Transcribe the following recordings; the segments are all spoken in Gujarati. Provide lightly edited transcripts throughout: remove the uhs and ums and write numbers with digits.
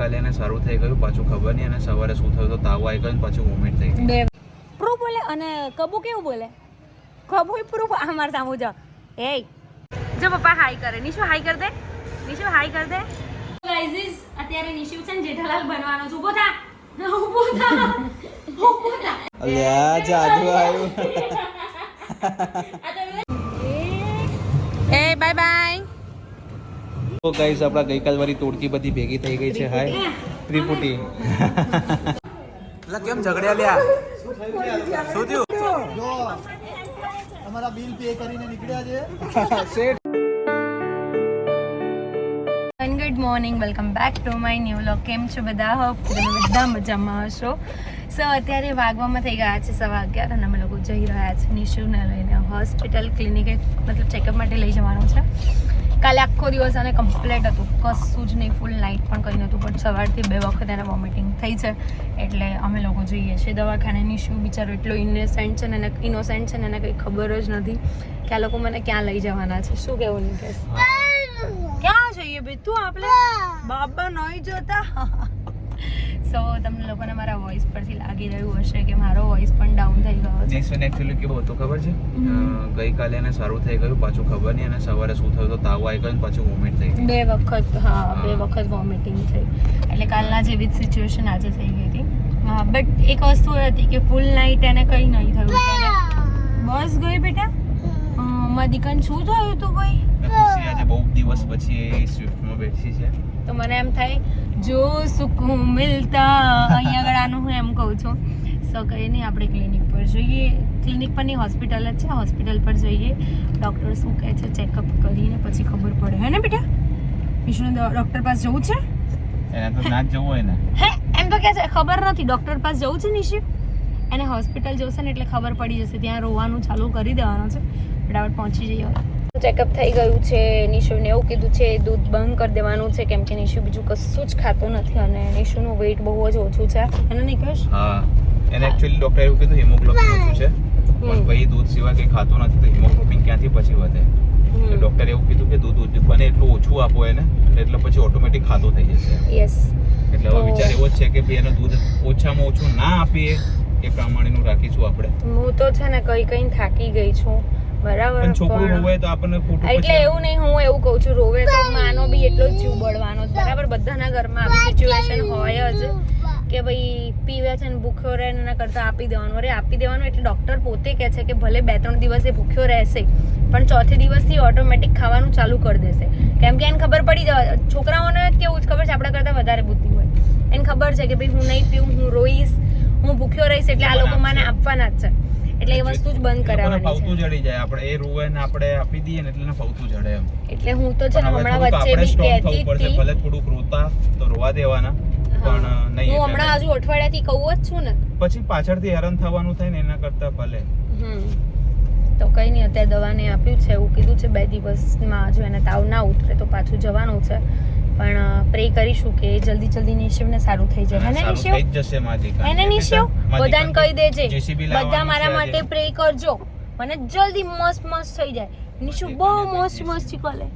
ગઈકાલે એને સારું થઈ ગયું, પાછું ખબર નહીં, અને સવારે શું થયું તો તાવ આવી ગયો, પાછું વોમિટ થઈ ગઈ. પ્રૂફ બોલે અને કબુ કેવું બોલે? કબુ પ્રૂફ અમાર સામુ જો. એ જો પપ્પા હાઈ કરે. નિશુ હાઈ કર દે. નિશુ હાઈ કર દે. ગાઈઝ અત્યારે નિશુ છે ને જેઠાલાલ બનવાનો છે. ઊભો થા. ઊભો થા. ઊભો થા. અલ્યા જાદુ આવ્યું. એ બાય બાય. તો ગાઈસ આપણા ગઈકાલ વાળી તોડકી બધી ભેગી થઈ ગઈ છે. હાય ત્રિપુટી. કેમ ઝઘડ્યા લ્યા? શું થયું? અમારા બિલ પે કરીને નીકળ્યા છે. Good morning, welcome back to my new vlog. કેમ છો બધા? હોપ તમે બધા મજામાં હશો. સો અત્યારે વાગવામાં થઈ ગયા છે 11:15 અને અમે લોકો જઈ રહ્યા છે નિશુને લઈને હોસ્પિટલ ક્લિનિકે, મતલબ ચેકઅપ માટે લઈ જવાનું છે. કાલે આખો દિવસ અને કમ્પ્લીટ હતું, કશું જ નહીં, ફૂલ નાઇટ પણ કંઈ નહોતું, પણ સવારથી 2 વખત એને વોમિટિંગ થઈ છે. એટલે અમે લોકો જઈએ છીએ દવાખાને. નિશુ બિચારો એટલો ઇનોસેન્ટ છે ને એને કંઈ ખબર જ નથી કે આ લોકો મને ક્યાં લઈ જવાના છે. શું કહેવું નહીં કે ક્યાં જઈએ ભાઈ તું? આપણે બાબા નહીં જોતા. સો તમને લોકોને મારા વોઇસ પરથી લાગી રહ્યું હશે કે મારો વોઇસ પણ ડાઉન થઈ ગયો છે. જેસન એકચ્યુઅલી કેવું હતું ખબર છે? ગઈકાલે એને સારું થઈ ગયું, પાછું ખબર નહીં, અને સવારે શું થયું તો તાવ આવી ગયો, પાછું વોમિટ થઈ ગઈ. 2 વખત, હા 2 વખત વોમિટિંગ થઈ. એટલે કાલના જેવી જ સિચ્યુએશન આજે થઈ ગઈ હતી. હા, બટ એક વસ્તુ એ હતી કે ફૂલ નાઇટ એને કંઈ નહીં થયું. બસ ગઈ બેટા. દીકન શું થયું તું ભાઈ? ખુશી આજે બહુ દિવસ પછી એ સ્વિફ્ટમાં બેઠી છે. તો મને એમ થાય જો સુકૂન મિલતા, અહીંયા આગળ આનું હું એમ કહું છું. સો કંઈ નહીં, આપણે ક્લિનિક પર જઈએ. ક્લિનિક પરની હોસ્પિટલ જ છે, હોસ્પિટલ પર જઈએ. ડૉક્ટર શું કહે છે ચેકઅપ કરીને પછી ખબર પડે. હે ને બેટા? વિષ્ણુ ડૉક્ટર પાસે જવું છે? એને તો ના જ જવું હોય ને. હે એમ તો કહે છે ખબર નથી. ડૉક્ટર પાસે જવું છે નિશુ? એને હોસ્પિટલ જશે ને એટલે ખબર પડી જશે. ત્યાં રોવાનું ચાલુ કરી દેવાનું છે. ફટાફટ પહોંચી જઈએ. ચેકઅપ થઈ ગયું છે. નિશુને એવું કીધું છે દૂધ બંધ કરી દેવાનું છે, કેમ કે નિશુ બીજું કશું જ ખાતો નથી અને નિશુનું વેઇટ બહુ જ ઓછું છે. એને નહીં કહેશ? હા, એને એકચ્યુઅલી ડોક્ટરે એવું કીધું હિમોગ્લોબિન ઓછું છે, પણ ભાઈ દૂધ સિવાય કંઈ ખાતો નથી તો હિમોગ્લોબિન ક્યાંથી પછી વધે? એટલે ડોક્ટરે એવું કીધું કે દૂધ બને એટલું ઓછું આપો એને, એટલે પછી ઓટોમેટિક ખાતો થઈ જશે. યસ. એટલે હવે વિચાર એવો જ છે કે ભાઈ એને દૂધ ઓછામાં ઓછું ના આપીએ, એ પ્રમાણેનું રાખીશું આપણે. હું તો છે ને કઈ થાકી ગઈ છું. બરાબર. પણ છોકરું રોવે તો આપણને ખોટું. એટલે એવું નહીં, હું એવું કહું છું રોવે તો માનો બી એટલો જ જીવ બળવાનો છે. બરાબર, બધાના ઘરમાં આવી સિચ્યુએશન હોય જ કે ભાઈ પીવે છે ને ભૂખ્યો રહે એના કરતાં આપી દેવાનું. અરે આપી દેવાનું એટલે ડૉક્ટર પોતે કહે છે કે ભલે 2-3 દિવસ એ ભૂખ્યો રહેશે પણ ચોથે દિવસથી ઓટોમેટિક ખાવાનું ચાલુ કરી દેશે. કેમ કે એને ખબર પડી જાય, છોકરાઓને કેવું જ ખબર છે આપણા કરતાં વધારે બુદ્ધિ હોય. એને ખબર છે કે ભાઈ હું નહીં પીવું, હું રોઈશ, હું ભૂખ્યો રહીશ એટલે આ લોકો મને આપવાના જ છે. એટલે એ વસ્તુ જ બંધ કરાવવાની છે. ફાવતું જડી જાય, આપણે એ રોવે ને આપણે આપી દઈએ ને એટલે ફાવતું જડે એમ. એટલે હું તો છે ને હમણાં વચ્ચે બી કહેતી હતી ભલે થોડુંક રોતા તો રોવા દેવાના, પણ નહીં. હું હમણાં હજુ અઠવાડિયાથી કહું જ છું ને, પછી પાછળથી હેરાન થવાનું થાય ને એના કરતા ભલે. તો કઈ નહીં, અત્યારે દવાને આપ્યું છે, એવું કીધું છે 2 દિવસમાં જો એને તાવ ના ઉતરે તો પાછું જવાનું છે. પણ પ્રે કરીશું કે જલ્દી નિશિવને સારું થઈ જાય. હે ને નિશિવ? થઈ જશે માજી. એને નિશિવ બધાને કહી દેજે, બધા મારા માટે પ્રે કરજો, મને જલ્દી મસ્ત થઈ જાય. નિશિવ બહુ મસ્ત શીખવાલે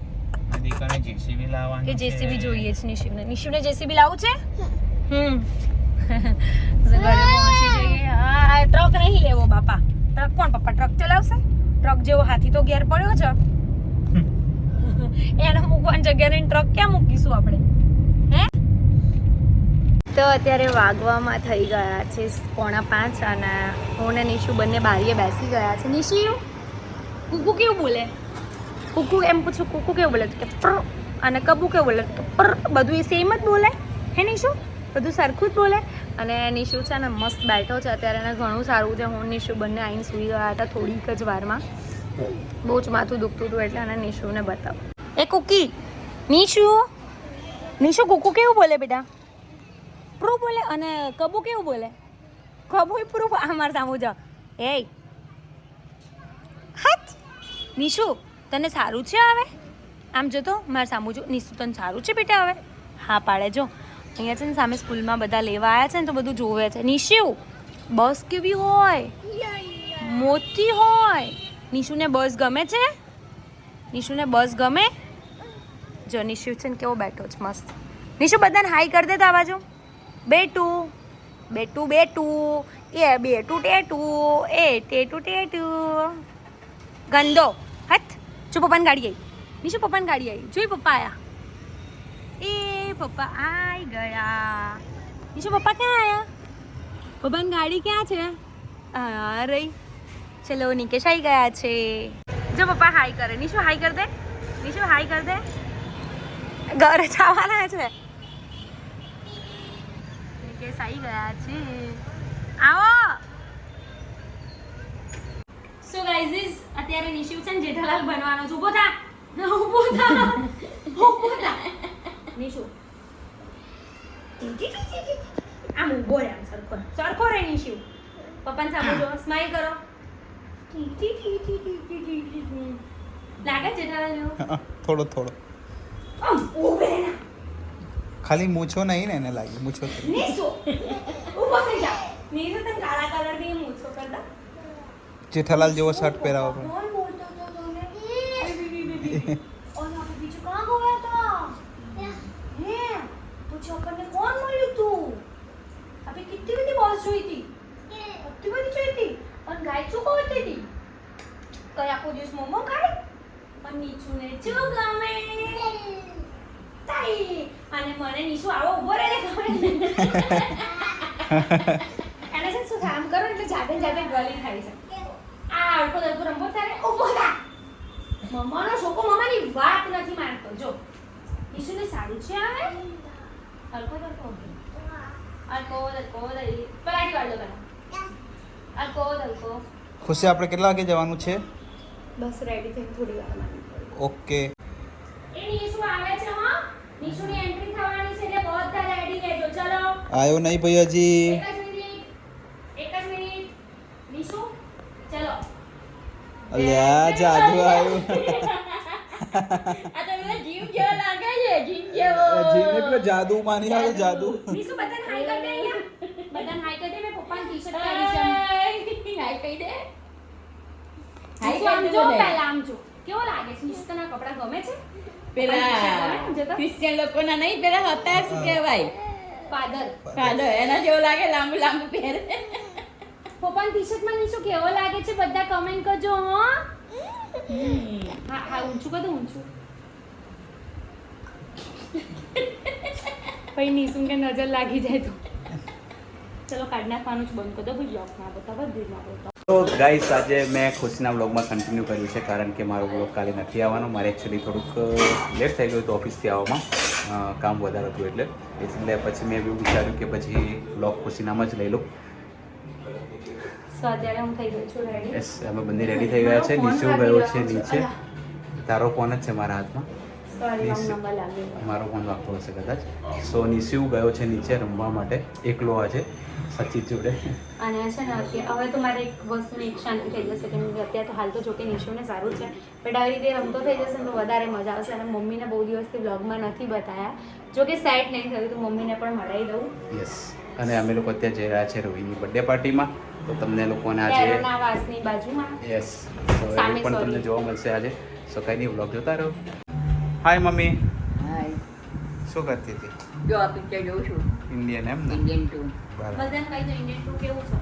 દીકરાને જેસીબી લાવવાની કે જેસીબી જોઈએ છે નિશિવને જેસીબી લાવું છે. ઘરે પહોંચી જઈએ. હા, ટ્રક નહીં લેવો બાપા. ટ્રક કોણ પપ્પા ટ્રક ચલાવશે? ટ્રક જેવો હાથી તો ઘેર પડ્યો છે. એને મૂકવાની જગ્યાએ ટ્રક ક્યાં મૂકીશું આપણે? હે તો અત્યારે વાગવામાં થઈ ગયા છે 4:45 અને હું ને નિશુ બંને બારીએ બેસી ગયા છે. નિશુ કુકુ કેવું બોલે? કુકુ એમ પૂછું, કુકુ કેવું બોલે કે પ્ર, અને કબુ કેવું બોલે તો પ્ર. બધું એ સેમ જ બોલે. હે નિશુ? બધું સરખું જ બોલે. અને નિશુ છે ને મસ્ત બેઠો છે અત્યારે, એને ઘણું સારું છે. હું નિશુ બંને આવીને સૂઈ ગયા હતા થોડીક જ વારમાં. બહુ જ માથું દુખતું હતું એટલે અને નિશુને બતાવ. એ કુકી નિશુ કુકુ કેવું બોલે બેટા? પ્રૂફ બોલે. અને કબુ કેવું બોલે? કબુ પ્રૂફ. અમાર સામુ જો. એ હાથ નિશુ તને સારું છે હવે? આમ જો તો માર સામુ જો. નિશુ તને સારું છે બેટા હવે? હા પાડે જો. અહીંયા છે ને સામે સ્કૂલમાં બધા લેવા આવ્યા છે ને તો બધું જોવે છે. નિશુ બસ કેવી હોય? મોટી હોય. નિશુને બસ ગમે છે? નિશુને બસ ગમે? જો નિશુ છે ને કેવો બેઠો છે મસ્ત. નિશુ બધાને હાઈ કરી દે તો આ બાજુ. બેટુ બેટુ બેટુ એ બેટુ ટેટુ એ ટેટુ ટેટુ ગંદો હટ. જો પપ્પાની ગાડી આવી. નિશુ પપ્પાની ગાડી આવી. જોઈ પપ્પા આયા. એ પપ્પા આઈ ગયા. નિશુ પપ્પા ક્યાં આયા? પપ્પાની ગાડી ક્યાં છે? આ રહી. ચલો નિકેશ આવી ગયા છે. જો પપ્પા હાઈ કરે. નિશુ હાઈ કર દે. નિશુ હાઈ કર દે. ઘરે જવાના છે. નિકેશ આવી ગયા છે. આવો. સો ગાઈઝ અત્યારે નિશુ છે ને જેઠાલાલ બનવાનો છે. ઊભો થા. ઊભો થા. ઊભો થા. નિશુ આમ ઊભો રહે. આમ સરખો સરખો રહે નિશુ. પપ્પાને સામે જો. સ્માઈલ કરો. લાગે જેઠાલાલ જેવો? થોડો થોડો આમ ઊભે રહે. ખાલી મૂછો નહીં ને એને લાગે મૂછો નિશુ ઊભો થઈ જા. નિશુ તને કાળા કલરની મૂછો કરતા. જેઠાલાલ જેવો શર્ટ પહેરાવો પણ कौन बोलता था तूने? और यहाँ पे पीछे कहाँ गया था? हैं? तुझे अपन ने कौन मारी तू? अबे कितनी बड़ी बॉस जोई थी? कितनी बड़ी जोई थी? और गाय चुप होती थी? कया को जिस मोमो खाए? और नीचू ने चुगा में ताई અને મને નીચું આવો ઊભો રહે ને ગમે એને છે શું કામ કરો એટલે જાતે જાતે ગલી થાય છે. આ અડકો દડકો રમવો તારે ઊભો થા. મમ્માનો છોકરો મમ્માની વાત નથી માનતો. જો ઈશુને સારું છે આવે અડકો દડકો અડકો દડકો પલાટી વાળ દો પેલા અડકો દડકો. ખુશી આપણે કેટલા વાગે જવાનું છે? બસ રેડી થઈને થોડી વારમાં. ઓકે એ નિશુ આવે છે હો. નિશુની એન્ટ્રી થવાની છે એટલે બધા રેડી રહેજો. ચલો આવ્યો નહીં ભાઈ હજી. એક જ મિનિટ નિશુ ચલો. અલ્યા જાદુ આવ્યું. આ તો મને જીવ જેવો લાગે છે. જીવ જેવો. જીને પેલો જાદુ માની આવે જાદુ. નિશુ બધાને હાઈ કરી દે અહીંયા. બધાને હાઈ કરી દે. મેં પપ્પાની ટી-શર્ટ પહેરી છે. હાઈ કરી દે. હાઈ આમ જો પહેલા આમ જો. કેવો લાગે છે? નિશુ તને કપડાં ગમે છે? પેલા ક્રિશ્ચિયન લોકોના નહીં પેલા હતા શું કહેવાય ફાધર એના જેવો લાગે લાંબુ લાંબુ પહેરે. પપ્પાની ટી-શર્ટમાં નિશુ કેવો લાગે છે? બધા કમેન્ટ કરજો હો. હા હા ઊંચું કદું ઊંચું. પછી નિશુ કે નજર લાગી જાય તો ચલો કાઢ નાખવાનું જ બંધ કરી દો. ભાઈ બ્લોગમાં બતાવો દીધું. તો ગાઈસ આજે મેં ખુશીના વ્લોગમાં કન્ટિન્યુ કર્યું છે કારણ કે મારો વ્લોગ કાલે નથી આવવાનો. મારે એકચ્યુઅલી થોડુંક લેટ થઈ ગયું હતું ઓફિસથી આવવામાં. કામ વધારે હતું એટલે પછી મેં એવું વિચાર્યું કે પછી વ્લોગ ખુશીનામાં જ લઈ લઉં. સો અત્યારે હું થઈ ગઈ છું રેડી. યસ અમે બંને રેડી થઈ ગયા છે. નિશુ ગયો છે નીચે. તારો ફોન જ છે મારા હાથમાં. સોરી રોંગ નંબર લાગી ગયો. મારો ફોન વાગતો હશે કદાચ. સો નિશુ ગયો છે નીચે રમવા માટે એકલો આજે સચિત જોડે. અને છે ને અત્યારે હવે તો મારે એક વસ્તુની એક શાંતિ થઈ જશે કે અત્યારે તો હાલ તો જોકે નિશુને સારું છે બટ આવી રીતે રમતો થઈ જશે ને તો વધારે મજા આવશે. અને મમ્મીને બહુ દિવસથી વ્લોગમાં નથી બતાવ્યા. જોકે સેટ નહીં થયું તો મમ્મીને પણ મળાવી દઉં. યસ અને અમે લોકો અત્યારે જઈ રહ્યા છે રોહિની બર્થડે પાર્ટીમાં. તો તમને લોકોને આજે કેરોના વાસની બાજુમાં યસ તો એ પણ તમને જોવા મળશે આજે. સો કંઈ નહીં વ્લોગ જોતા રહો. Hi mummy. હાય શું કરતી હતી? જો આ પિક્ચર જોઉં છું ઇન્ડિયન એમ ને? ઇન્ડિયન ટુ બરાબર. બધાને કહી દો ઇન્ડિયન ટુ કેવું છે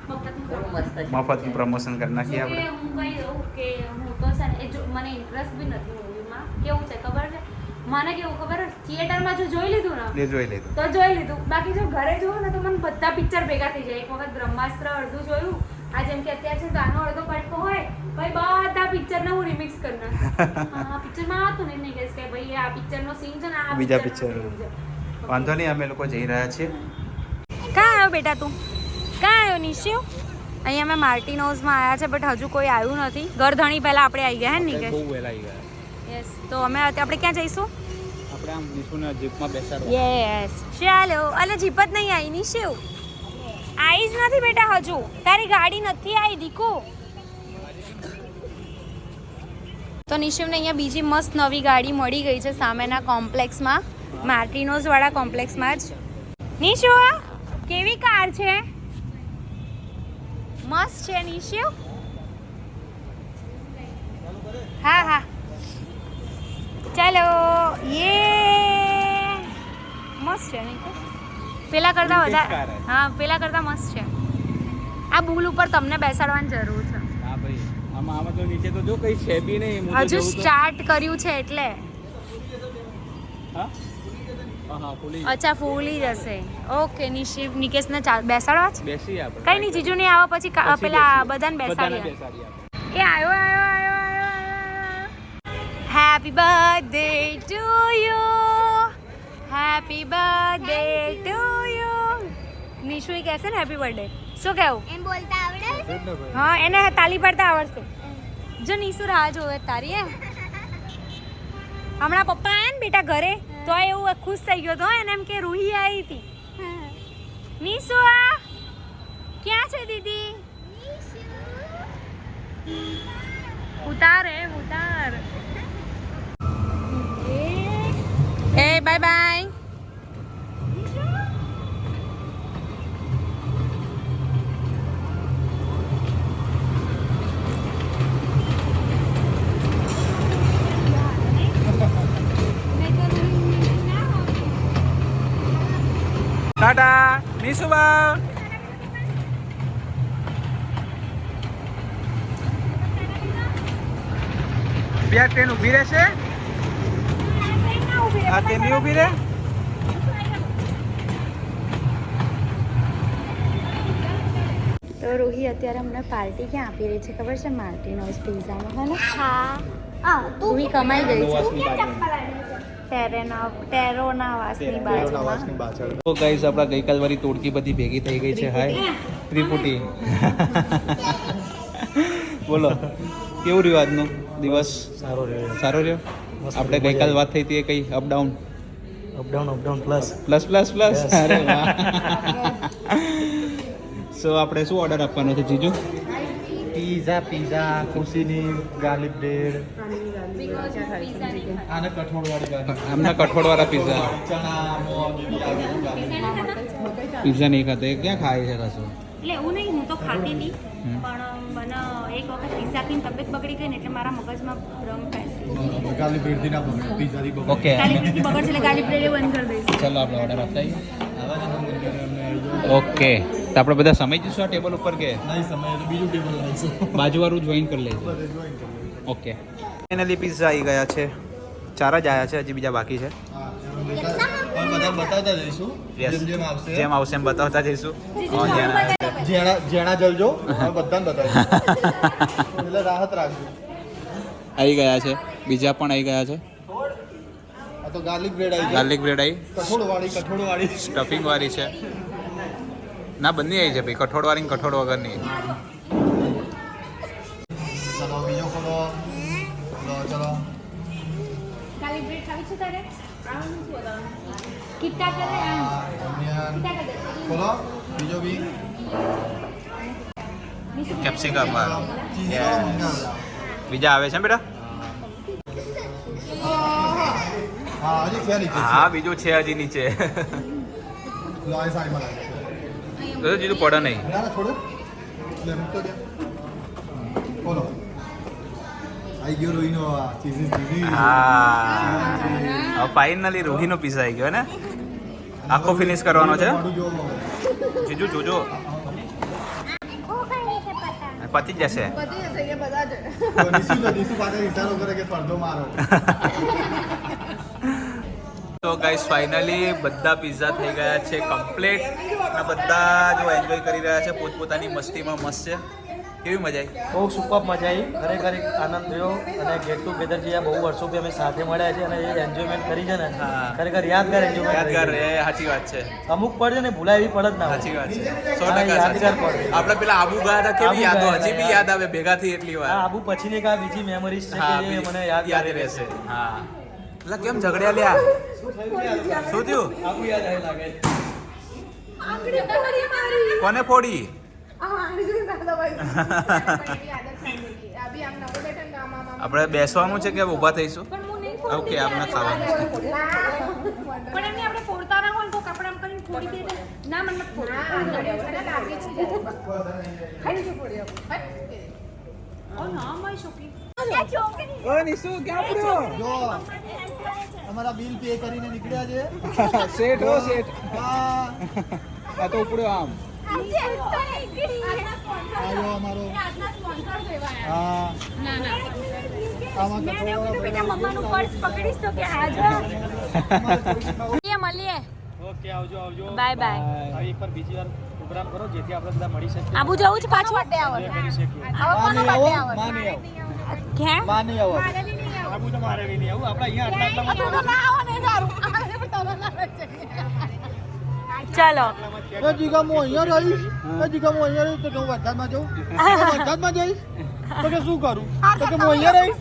મફતનું બહુ promotion. મસ્ત છે મફતનું પ્રમોશન કરી નાખીએ જો કે આપણે. હું કહી દઉં કે હું તો છે ને એ જો મને ઇન્ટરેસ્ટ બી નથી મૂવીમાં. કેવું છે ખબર છે મને? કેવું ખબર થિયેટરમાં જો જોઈ લીધું ને એ જોઈ લીધું. તો જોઈ લીધું. બાકી જો ઘરે જોઉં ને તો મને બધા પિક્ચર ભેગા થઈ જાય. એક વખત બ્રહ્માસ્ત્ર અડધું જોયું. આ જેમ કે અત્યારે છે તો આનો અડધો કટકો હોય ભાઈ બધા પિક્ચરને હું રિમિક્સ કરી નાખું. હા પિક્ચરમાં હતું ને નહીં કે ભાઈ આ પિક્ચરનો સીન છે ને આ બીજા picture નો picture. scene છે. વાંધો નહીં અમે લોકો જઈ રહ્યા છીએ. ક્યાં આવ્યો બેટા તું? ક્યાં આવ્યો નિશુ? અહીંયા અમે માર્ટિનોઝમાં આવ્યા છે બટ હજુ કોઈ આવ્યું નથી. ગરધણી પહેલા આપણે આવી ગયા હે ને કે બહુ વહેલા આવી ગયા. યસ તો આપણે ક્યાં જઈશું? આપણે આમ નિશુને જીપમાં બેસાડો. યસ ચાલો. અલે જીપ જ નહીં આવી નિશુ. આવી જ નથી બેટા હજુ. તારી ગાડી નથી આવી દીકુ. તો નિશિવને અહીંયા બીજી મસ્ત નવી ગાડી મળી ગઈ છે સામેના કોમ્પ્લેક્સમાં. માર્ટિનોઝ વાળા કોમ્પ્લેક્સમાં જ. નિશુ કેવી કાર છે? મસ્ત છે નિશુ. હા હા ચાલો યે મસ્ત છે નહીં પેલા કરતા Vintage વધારે car હે. હા પેલા કરતા મસ્ત છે આ બુલ ઉપર તમને બેસાડવાની જરૂર છે હા ભાઈ આમાં તો નીચે તો જો કઈ છે બી નહીં હું તો હજુ જોઉં તો- સ્ટાર્ટ કર્યું છે એટલે હા હા ફૂલી અચ્છા ફૂલી જશે ઓકે નિકેશને બેસાડવા છે બેસી આપણે કઈ નહીં જીજુ નહીં આવે પછી પછી પેલા બેસીએ. બધાને બધાને બેસાડીએ બેસાડીએ એ આપણે. આવ્યો happy birthday to you happy birthday to you Nishu કહેશે ને હેપી બર્થડે શું કહેવું એમ બોલતા આવડે હા એને તાલી પાડતા આવડશે જો નિશુ રાહ જોવે તારી હે હમણાં પપ્પા આયા ને બેટા ઘરે તો એવું ખુશ થઈ ગયો તો એને એમ કે રૂહી આવી હતી નિશુ આ ક્યાં છે દીદી ઉતાર એ ઉતાર એ બાય બાય ટાટા નિશુબા બે ટ્રેન ઊભી રહેશે આ ટ્રેન નહીં ઊભી રહે તો રૂહી અત્યારે અમને પાર્ટી ક્યાં આપી રહી છે ખબર છે માર્ટિનોઝ પિઝામાં હે ને હા રૂહી કમાઈ ગઈ છે નોવાસની ટેરોના વાસની બાજુમાં તો ગાઈસ આપણા ગઈકાલ વાળી તોડકી બધી ભેગી થઈ ગઈ છે હાય ત્રિપુટી બોલો કેવું રહ્યું આજનો દિવસ સારો રહ્યો આપણે ગઈકાલ વાત થઈ હતી એ કઈ અપડાઉન પ્લસ અરે વાહ સો આપણે શું ઓર્ડર આપવાનો છે જીજુ પીઝા ખુશીની ગાર્લિક બ્રેડ આને કઠોળવાળી આમના કઠોળવાળા પિઝા ચણા મગ પિઝા નહીં ખાતા એ ક્યાં ખાય છે કશું એટલે એવું નહીં હું તો ખાતી હતી પણ મને એક વખત પિઝા ખાઈને તબિયત બગડી ગઈ ને એટલે મારા મગજમાં ભ્રમ થાય ગાર્લિક બ્રેડથી ના બને પીઝાથી બને ઓકે કાલી બ્રેડથી બગડશે એટલે ગાલી બ્રેડ બંધ કરી દઈશ ચલો આપણે ઓર્ડર આપતા ઓકે તો આપણે બધા સમય જઈશું આ ટેબલ ઉપર કે નહીં સમય તો બીજું ટેબલ લાવીશું બાજુવાળું જોઈન કરી લેજો ઓકે ફાઇનલી પિઝા આવી ગયા છે 4 જ આવ્યા છે હજી બીજા બાકી છે પણ બધા બતાવતા જઈશું Yes. જેમ આવશે જેમ આવશે એમ બતાવતા જઈશું જેણા જલજો અમે બધાને બતાવીશું એટલે રાહત રાખજો આવી ગયા છે બીજા પણ આવી ગયા છે આ તો ગાર્લિક બ્રેડ આવી ગઈ ગાર્લિક બ્રેડ આવી કઠોળવાળી સ્ટફિંગ વાળી છે ના બંને આવી છે ભાઈ કઠોળ વાળી ને કઠોળ વગરની ચલો બીજો ખોલો ચલો કાલી બ્રેડ ખાવી છે તારે કિટ્ટા કરે ઓનિયન ખોલો બીજો બી કેપ્સિકમ બીજા આવે છે બેટા હા હજી છે નીચે હા બીજું છે હજી નીચે લો આ સાઈડમાં લાગે તો જીજુ પડે નહીં ના છોડો લે મૂકો દે બોલો આઈ ગયો રોઈનો આ ચીઝી હા ફાઇનલી રૂહીનો પીઝા આવી ગયો ને આખો ફિનિશ કરવાનો છે જીજુ જોજો પતી જ જશે નીસુ પાસે ઇશારો કરે કે પડદો મારો તો ગાઈસ ફાઇનલી બધા પિઝા થઈ ગયા છે કમ્પ્લીટ અને બધા જો એન્જોય કરી રહ્યા છે પોતપોતાની મસ્તીમાં મસ્ત છે કેવી મજા આવી બહુ સુપર મજા આવી ખરેખર એક આનંદ થયો અને ગેટ ટુગેધર જે આ બહુ વર્ષોથી અમે સાથે મળ્યા છે અને એ એન્જોયમેન્ટ કરી છે ને હા. ખરેખર યાદગાર એન્જોયમેન્ટ યાદગાર રહે સાચી વાત છે અમુક પડે ને ભૂલાય એવી પડે જ ના હોય. સાચી વાત છે 100% હા, યાદગાર સાચી. પડે. આપણે પેલા આબુ ગયા હતા કેવી આબુ યાદો ગયા હજી બી હતા. યાદ આવે ભેગા થઈ એટલી આ વાર આબુ પછીની એક આ બીજી મેમરીઝ છે હા કે જે મને યાદ યાદ રહેશે હા એટલે કેમ ઝઘડ્યા લ્યા શું થયું આબુ યાદ આવે લાગે કોને ફોડી આપણે બેસવાનું છે કે ઊભા થઈશું ઓકે આપણે ખાવાનું છે પણ એમને આપણે ફોડતા ના હોય તો કપડા આમ કરીને ફોડી દે ના મને મત ફોડ ઓ ના માય છોકરી જો તમારા બિલ પે કરીને નીકળ્યા છે શેઠ હો શેઠ હા આ તો ઉપડ્યો આમ આવ્યો અમારો હા આમાં મમ્માનું પર્સ પકડીશ તો કે હાજો મળીએ ઓકે આવજો આવજો બાય બાય હવે એકવાર બીજી વાર પ્રોગ્રામ કરો જેથી આપણે બધા મળી શકીએ આબુ જવું છે પાછું કરી શકીએ માની આવો માની આવો કેમ માની આવો આબુ તો મારે બી નહીં આવું આપણે અહીંયા ચલો એ જીગા હું અહીંયા રહીશ એ જીગા હું અહીંયા રહીશ તો કે હું વરસાદમાં જઉં વરસાદમાં જઈશ તો કે શું કરું તો કે હું અહીંયા રહીશ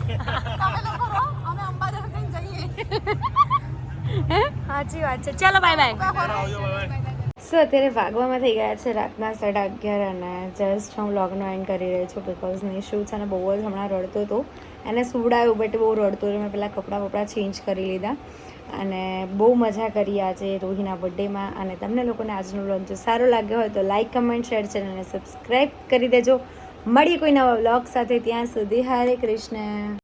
સાચી વાત છે ચલો બાય બાય સો અત્યારે વાગવામાં થઈ ગયા છે રાતના 11:30 અને જસ્ટ હું વ્લોગનો એન્ડ કરી રહી છું બિકોઝ નિશુ છે ને બહુ જ હમણાં રડતો હતો એને સુવડાવ્યું બટ બહુ રડતો હતો મેં પહેલાં કપડાં ચેન્જ કરી લીધા અને બહુ મજા કરી આજે રોહીના બર્થડેમાં અને તમને લોકોને આજનો વ્લોગ જો સારો લાગ્યો હોય તો લાઇક કમેન્ટ શેર ચેનલને સબસ્ક્રાઈબ કરી દેજો મળીએ કોઈ નવા વ્લોગ સાથે ત્યાં સુધી હરે કૃષ્ણ